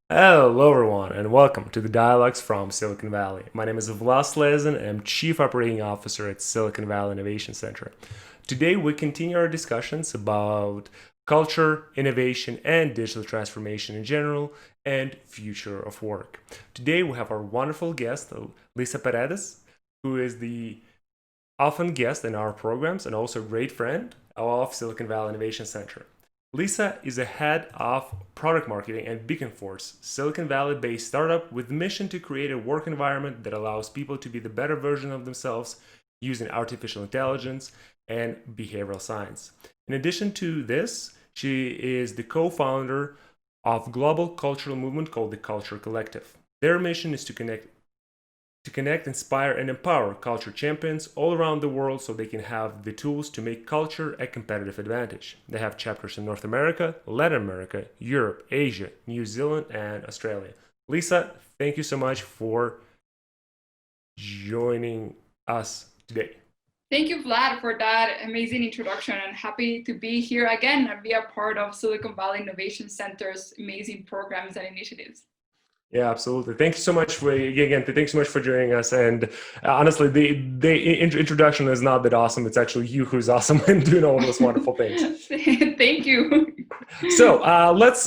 Hello, everyone, and welcome to the Dialogues from Silicon Valley. My name is Vlas Lezen, and I'm Chief Operating Officer at Silicon Valley Innovation Center. Today, we continue our discussions about culture, innovation, and digital transformation in general, and future of work. Today, we have our wonderful guest, Lisa Paredes, who is the often guest in our programs and also a great friend of Silicon Valley Innovation Center. Lisa is the head of product marketing at Beaconforce, Silicon Valley-based startup with the mission to create a work environment that allows people to be the better version of themselves using artificial intelligence and behavioral science. In addition to this, she is the co-founder of a global cultural movement called the Culture Collective. Their mission is to connect, inspire, and empower culture champions all around the world so they can have the tools to make culture a competitive advantage. They have chapters in North America, Latin America, Europe, Asia, New Zealand, and Australia. Lisa, thank you so much for joining us today. Thank you, Vlad, for that amazing introduction, and happy to be here again and be a part of Silicon Valley Innovation Center's amazing programs and initiatives. Yeah, absolutely. Thank you so much for again. Thanks so much for joining us. And honestly, the introduction is not that awesome. It's actually you who's awesome and doing all those wonderful things. Thank you. So let's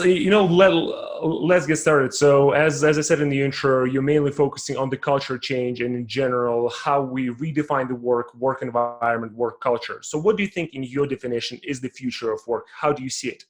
get started. So as I said in the intro, you're mainly focusing on the culture change and in general how we redefine the work environment, work culture. So what do you think, in your definition, is the future of work? How do you see it?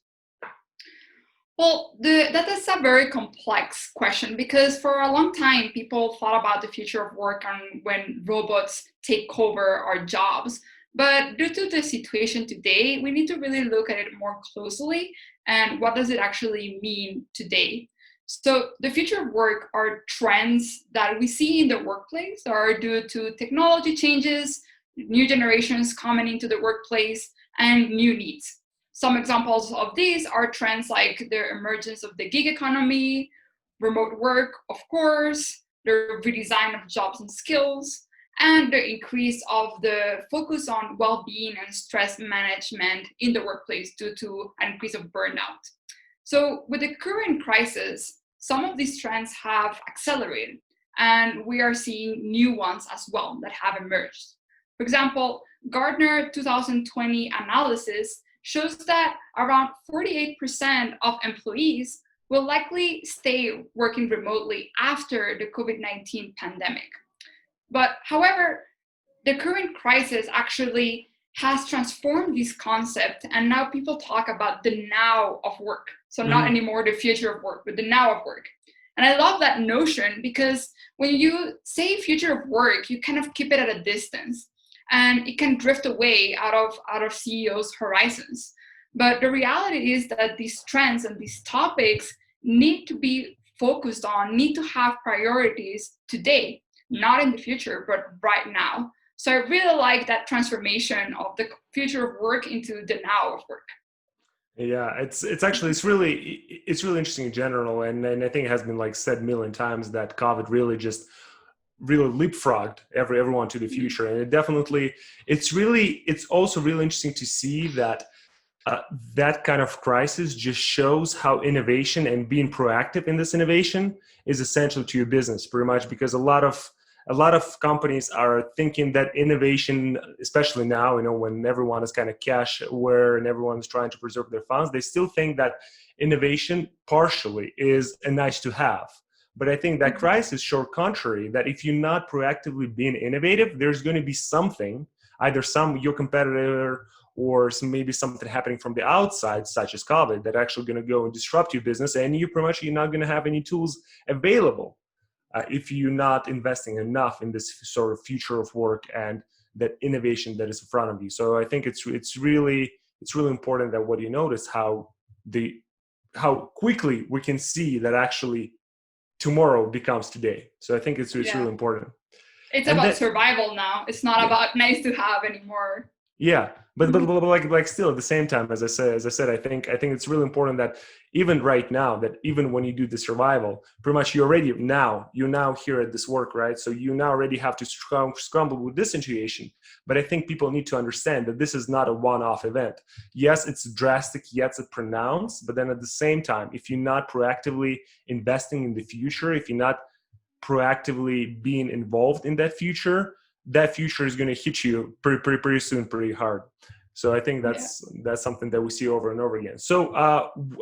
Well, that is a very complex question because for a long time, people thought about the future of work and when robots take over our jobs. But due to the situation today, we need to really look at it more closely and what does it actually mean today. So the future of work are trends that we see in the workplace that are due to technology changes, new generations coming into the workplace, and new needs. Some examples of these are trends like the emergence of the gig economy, remote work, of course, the redesign of jobs and skills, and the increase of the focus on well-being and stress management in the workplace due to an increase of burnout. So with the current crisis, some of these trends have accelerated, and we are seeing new ones as well that have emerged. For example, Gartner 2020 analysis shows that around 48% of employees will likely stay working remotely after the COVID-19 pandemic. But however, the current crisis actually has transformed this concept, and now people talk about the now of work. So not Mhm. anymore the future of work, but the now of work. And I love that notion because when you say future of work, you kind of keep it at a distance and it can drift away out of CEOs' horizons. But the reality is that these trends and these topics need to be focused on, need to have priorities today, not in the future, but right now. So I really like that transformation of the future of work into the now of work. Yeah, it's actually it's really interesting in general, and I think it has been like said a million times that COVID really leapfrogged everyone to the future, and it's also really interesting to see that uh, that kind of crisis just shows how innovation and being proactive in this innovation is essential to your business, pretty much, because a lot of companies are thinking that innovation, especially now, when everyone is kind of cash aware and everyone's trying to preserve their funds, they still think that innovation partially is a nice to have. But I think that Mhm. crisis showed contrary, that if you're not proactively being innovative, there's going to be something, either your competitor or maybe something happening from the outside, such as COVID, that actually going to go and disrupt your business, and you're not going to have any tools available if you're not investing enough in this sort of future of work and that innovation that is in front of you. So I think it's really important that what you notice the how quickly we can see that actually tomorrow becomes today. So I think it's Yeah. really important. It's And about then survival now. It's not yeah, about nice to have anymore. yeah, but like still at the same time, as I said, I think it's really important that even right now, that even when you do the survival, pretty much you're now here at this work, right? So you now already have to scramble with this situation. But I think people need to understand that this is not a one-off event. Yes, it's drastic, yes, it's pronounced, but then at the same time, if you're not proactively investing in the future, if you're not proactively being involved in that future is going to hit you pretty soon, pretty hard. So I think Yeah. that's something that we see over and over again. So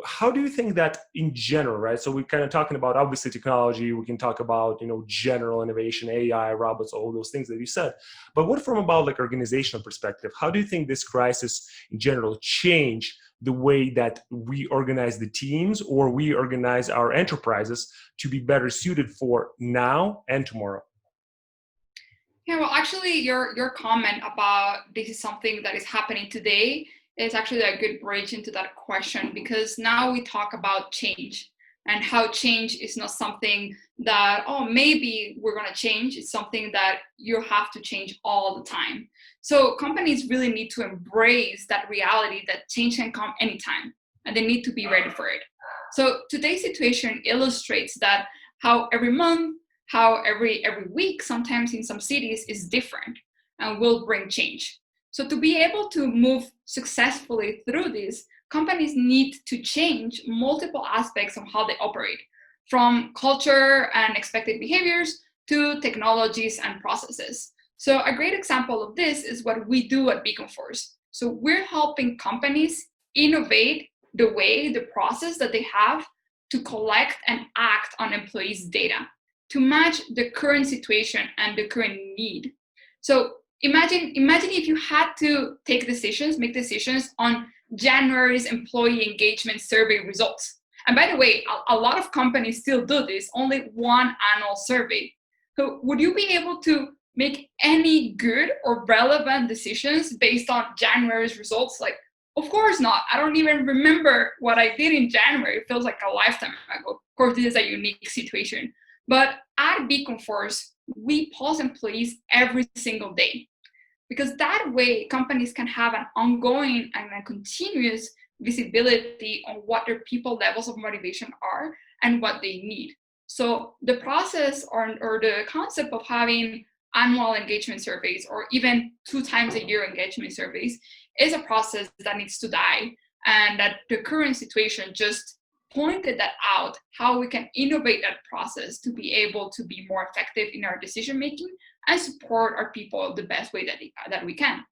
how do you think that in general, right? So we're kind of talking about obviously technology. We can talk about general innovation, AI, robots, all those things that you said. But what from about like organizational perspective? How do you think this crisis in general change the way that we organize the teams or we organize our enterprises to be better suited for now and tomorrow? Yeah, well, actually, your comment about this is something that is happening today is actually a good bridge into that question, because now we talk about change and how change is not something that, oh, maybe we're going to change. It's something that you have to change all the time. So companies really need to embrace that reality that change can come anytime, and they need to be ready for it. So today's situation illustrates that how every month, how every week, sometimes in some cities, is different and will bring change. So to be able to move successfully through this, companies need to change multiple aspects of how they operate, from culture and expected behaviors to technologies and processes. So a great example of this is what we do at Beaconforce. So we're helping companies innovate the process that they have to collect and act on employees' data to match the current situation and the current need. So imagine if you had to make decisions on January's employee engagement survey results. And by the way, a lot of companies still do this, only one annual survey. So would you be able to make any good or relevant decisions based on January's results? Like, of course not. I don't even remember what I did in January. It feels like a lifetime ago. Of course, this is a unique situation. But at Beaconforce, we pulse employees every single day, because that way companies can have an ongoing and a continuous visibility on what their people levels of motivation are and what they need. So the process or the concept of having annual engagement surveys or even 2 times a year engagement surveys is a process that needs to die, and that the current situation just pointed that out, how we can innovate that process to be able to be more effective in our decision making and support our people the best way that we can.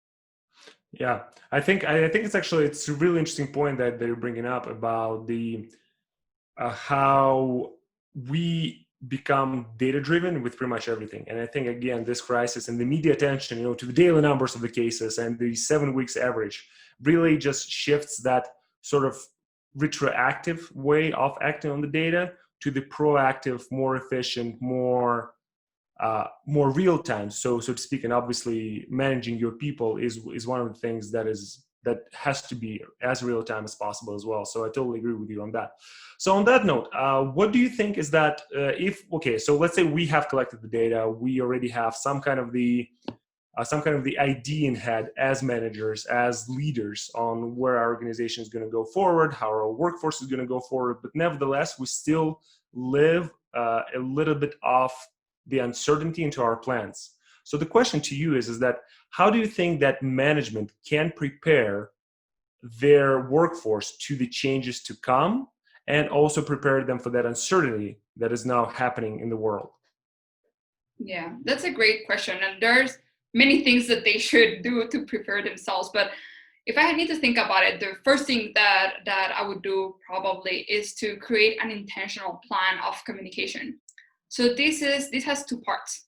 Yeah, I think it's a really interesting point that they're bringing up about the how we become data driven with pretty much everything. And I think again, this crisis and the media attention, to the daily numbers of the cases and the 7 weeks average really just shifts that sort of retroactive way of acting on the data to the proactive, more efficient, more real time, so to speak. And obviously managing your people is one of the things that has to be as real time as possible as well. So I totally agree with you on that. So on that note, what do you think is that if okay, so let's say we have collected the data, we already have some kind of the idea in head as managers, as leaders, on where our organization is going to go forward, how our workforce is going to go forward. But nevertheless, we still live a little bit off the uncertainty into our plans. So the question to you is that how do you think that management can prepare their workforce to the changes to come and also prepare them for that uncertainty that is now happening in the world? Yeah, that's a great question. And there's many things that they should do to prepare themselves. But if I need to think about it, the first thing that I would do probably is to create an intentional plan of communication. So this has two parts.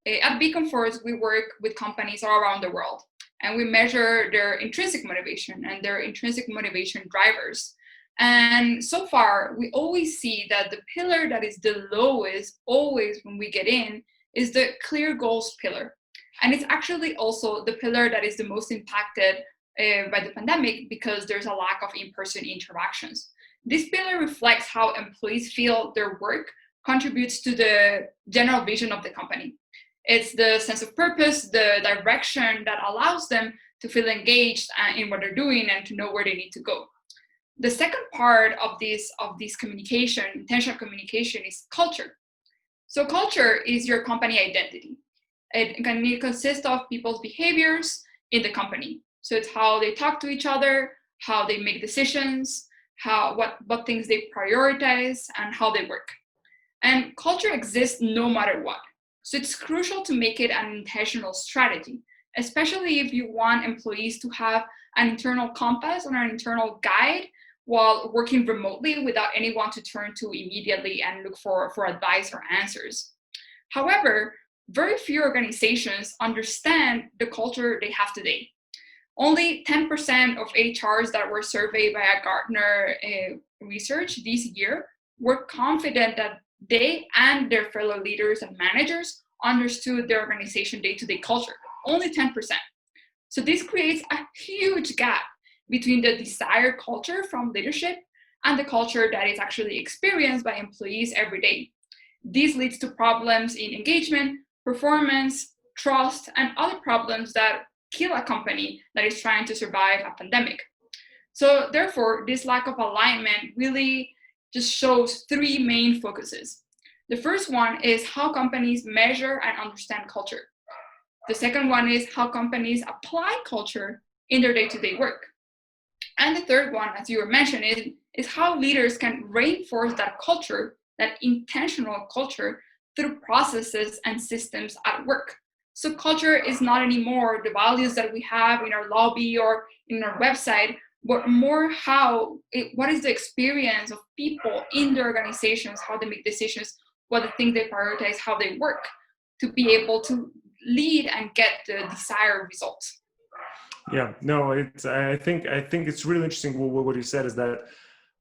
At Beaconforce, we work with companies all around the world, and we measure their intrinsic motivation and their intrinsic motivation drivers. And so far, we always see that the pillar that is the lowest, always when we get in, is the clear goals pillar. And it's actually also the pillar that is the most impacted by the pandemic, because there's a lack of in-person interactions. This pillar reflects how employees feel their work contributes to the general vision of the company. It's the sense of purpose, the direction that allows them to feel engaged in what they're doing and to know where they need to go. The second part of this communication, intentional communication, is culture. So culture is your company identity. It can consist of people's behaviors in the company. So it's how they talk to each other, how they make decisions, what things they prioritize, and how they work. And culture exists no matter what. So it's crucial to make it an intentional strategy, especially if you want employees to have an internal compass or an internal guide while working remotely without anyone to turn to immediately and look for advice or answers. However, very few organizations understand the culture they have today. Only 10% of HRs that were surveyed by a Gartner research this year were confident that they and their fellow leaders and managers understood their organization day-to-day culture. Only 10%. So this creates a huge gap between the desired culture from leadership and the culture that is actually experienced by employees every day. This leads to problems in engagement, performance, trust, and other problems that kill a company that is trying to survive a pandemic. So therefore, this lack of alignment really just shows three main focuses. The first one is how companies measure and understand culture. The second one is how companies apply culture in their day-to-day work. And the third one, as you were mentioning, is how leaders can reinforce that culture, that intentional culture, through processes and systems at work. So culture is not anymore the values that we have in our lobby or in our website, but more what is the experience of people in the organizations, how they make decisions, what the things they prioritize, how they work, to be able to lead and get the desired results. Yeah, no, I think it's really interesting what you said is that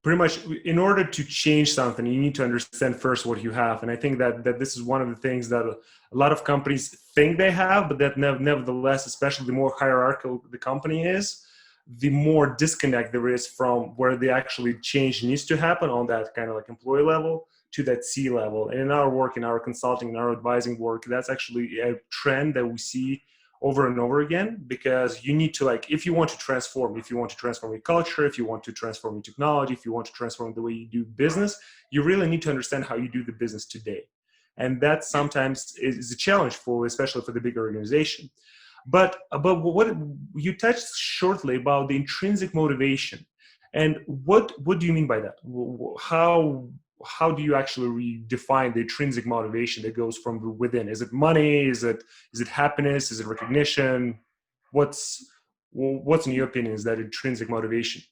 pretty much in order to change something, you need to understand first what you have. And I think that this is one of the things that a lot of companies think they have, but that nevertheless, especially the more hierarchical the company is, the more disconnect there is from where the actually change needs to happen on that kind of like employee level to that C level. And in our work, in our consulting, in our advising work, that's actually a trend that we see over and over again, because you need to, like, if you want to transform your culture, if you want to transform your technology, if you want to transform the way you do business, you really need to understand how you do the business today. And that sometimes is a challenge for, especially for the bigger organization. But what you touched shortly about the intrinsic motivation, and what do you mean by that? How do you actually redefine the intrinsic motivation that goes from within? Is it money? Is it happiness? Is it recognition? What's in your opinion is that intrinsic motivation?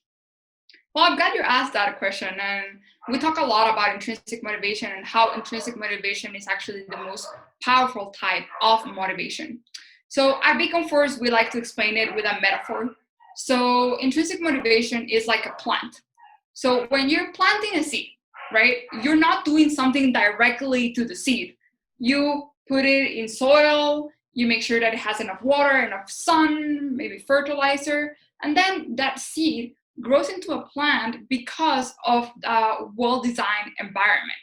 Well, I'm glad you asked that question. And we talk a lot about intrinsic motivation and how intrinsic motivation is actually the most powerful type of motivation. So at Beaconforce, we like to explain it with a metaphor. So intrinsic motivation is like a plant. So when you're planting a seed, right, you're not doing something directly to the seed. You put it in soil, you make sure that it has enough water, enough sun, maybe fertilizer, and then that seed grows into a plant because of a well-designed environment.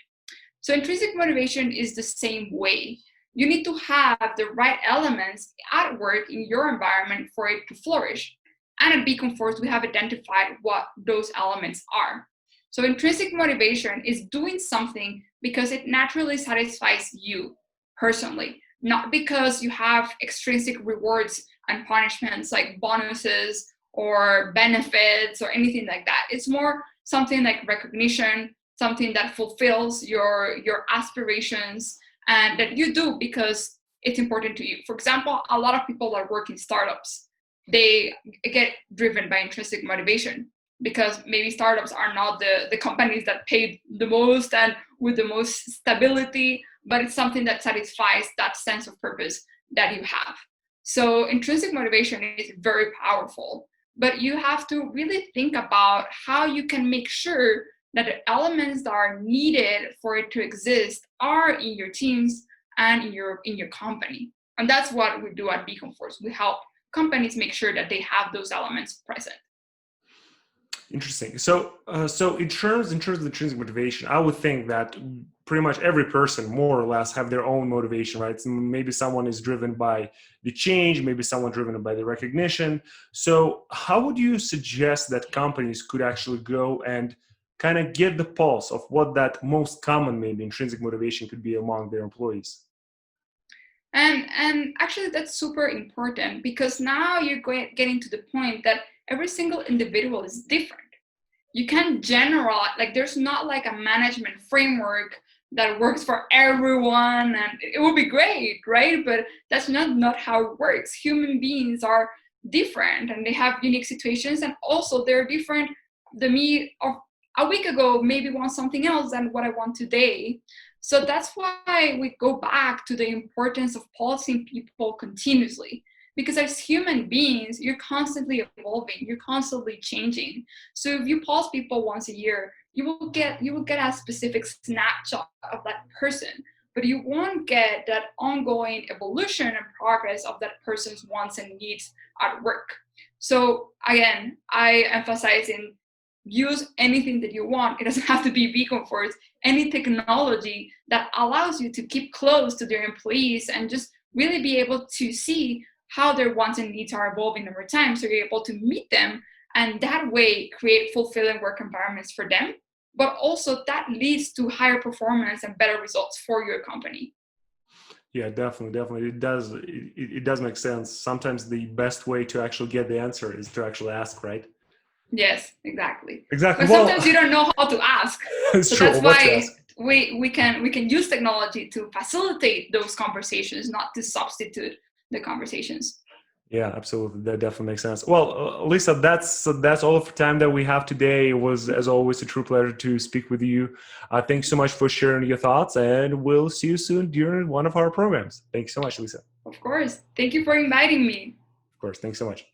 So intrinsic motivation is the same way. You need to have the right elements at work in your environment for it to flourish. And at Beaconforce, we have identified what those elements are. So intrinsic motivation is doing something because it naturally satisfies you personally, not because you have extrinsic rewards and punishments like bonuses or benefits or anything like that. It's more something like recognition, something that fulfills your aspirations and that you do because it's important to you. For example, a lot of people that work in startups, they get driven by intrinsic motivation because maybe startups are not the companies that pay the most and with the most stability, but it's something that satisfies that sense of purpose that you have. So intrinsic motivation is very powerful, but you have to really think about how you can make sure that the elements that are needed for it to exist are in your teams and in your company. And that's what we do at Beaconforce. We help companies make sure that they have those elements present. Interesting. So in terms of intrinsic motivation, I would think that pretty much every person, more or less, have their own motivation, right? So maybe someone is driven by the change, maybe someone driven by the recognition. So, how would you suggest that companies could actually go and kind of get the pulse of what that most common, maybe intrinsic motivation could be among their employees? And actually that's super important because now you're getting to the point that every single individual is different. You can't generalize, like there's not like a management framework that works for everyone, and it would be great, right? But that's not how it works. Human beings are different and they have unique situations, and also they're different. The me of a week ago maybe want something else than what I want today. So that's why we go back to the importance of pulsing people continuously, because as human beings you're constantly evolving, you're constantly changing. So if you pulse people once a year, you will get a specific snapshot of that person, but you won't get that ongoing evolution and progress of that person's wants and needs at work. So again, I emphasize in use anything that you want. It doesn't have to be Beaconforce. Any technology that allows you to keep close to their employees and just really be able to see how their wants and needs are evolving over time. So you're able to meet them and that way create fulfilling work environments for them. But also that leads to higher performance and better results for your company. Yeah, definitely. It does make sense. Sometimes the best way to actually get the answer is to actually ask, right? Yes, exactly. Exactly. But Well, sometimes you don't know how to ask. it's So true. that's Or what to why ask. we can use technology to facilitate those conversations, not to substitute the conversations. Yeah, absolutely. That definitely makes sense. Well, Lisa, that's all of the time that we have today. It was, as always, a true pleasure to speak with you. Thanks so much for sharing your thoughts, and we'll see you soon during one of our programs. Thanks so much, Lisa. Of course. Thank you for inviting me. Of course. Thanks so much.